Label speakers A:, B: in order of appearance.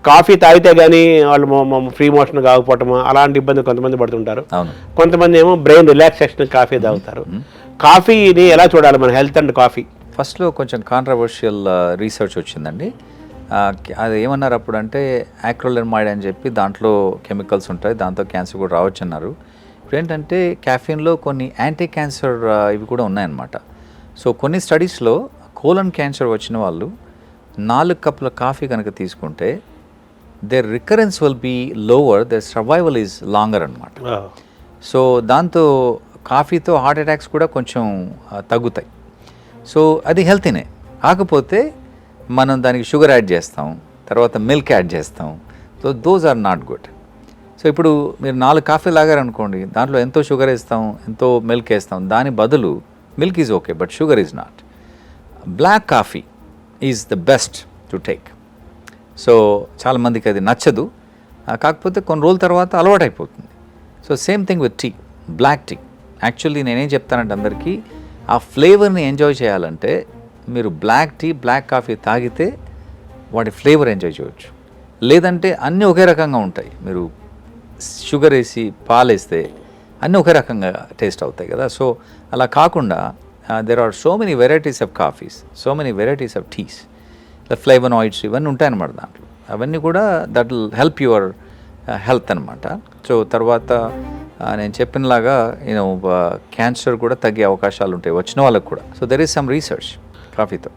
A: Coffee తాగితే కానీ వాళ్ళు ఫ్రీ మోషన్ కాకపోవటం అలాంటి ఇబ్బంది కొంతమంది పడుతుంటారు. కొంతమంది ఏమో బ్రెయిన్ రిలాక్సేషన్ కాఫీ తాగుతారు. కాఫీని ఎలా చూడాలి మన హెల్త్ అండ్ కాఫీ?
B: ఫస్ట్లో కొంచెం కాంట్రవర్షియల్ రీసెర్చ్ వచ్చిందండి. అది ఏమన్నారు అప్పుడు అంటే యాక్రోలెర్మైడ్ అని చెప్పి దాంట్లో కెమికల్స్ ఉంటాయి, దాంతో క్యాన్సర్ కూడా రావచ్చు అన్నారు. ఇప్పుడు ఏంటంటే క్యాఫీన్లో కొన్ని యాంటీ క్యాన్సర్ ఇవి కూడా ఉన్నాయన్నమాట. సో కొన్ని స్టడీస్లో కోలన్ క్యాన్సర్ వచ్చిన వాళ్ళు 4 కప్పుల కాఫీ కనుక తీసుకుంటే their recurrence will be lower, their survival is longer అనమాట. సో దాంతో కాఫీతో హార్ట్ అటాక్స్ కూడా కొంచెం తగ్గుతాయి. సో అది హెల్తీనే. కాకపోతే మనం దానికి షుగర్ యాడ్ చేస్తాం, తర్వాత మిల్క్ యాడ్ చేస్తాం. So those are not good. So ఇప్పుడు మీరు 4 కాఫీ తాగారనుకోండి, దాంట్లో ఎంతో షుగర్ వేస్తాం, ఎంతో మిల్క్ వేస్తాం. దాని బదులు milk is okay but sugar is not. Black coffee is the best to take. So చాలామందికి అది నచ్చదు, కాకపోతే కొన్ని రోజుల తర్వాత అలవాటు అయిపోతుంది. So same thing with tea, black tea. Actually నేనేం చెప్తానంటే అందరికీ ఆ ఫ్లేవర్ని ఎంజాయ్ చేయాలంటే మీరు బ్లాక్ టీ, బ్లాక్ కాఫీ తాగితే వాటి ఫ్లేవర్ ఎంజాయ్ చేయవచ్చు. లేదంటే అన్నీ ఒకే రకంగా ఉంటాయి. మీరు షుగర్ వేసి పాలు వేస్తే అన్నీ ఒకే రకంగా టేస్ట్ అవుతాయి కదా. సో అలా కాకుండా there are so many varieties of coffees, so many varieties of teas, flavonoids ఇవన్నీ ఉంటాయన్నమాట దాంట్లో. అవన్నీ కూడా that will help your health అనమాట. సో తర్వాత నేను చెప్పినలాగా క్యాన్సర్ కూడా తగ్గే అవకాశాలు ఉంటాయి వచ్చిన వాళ్ళకు కూడా. So there is some research కాఫీతో.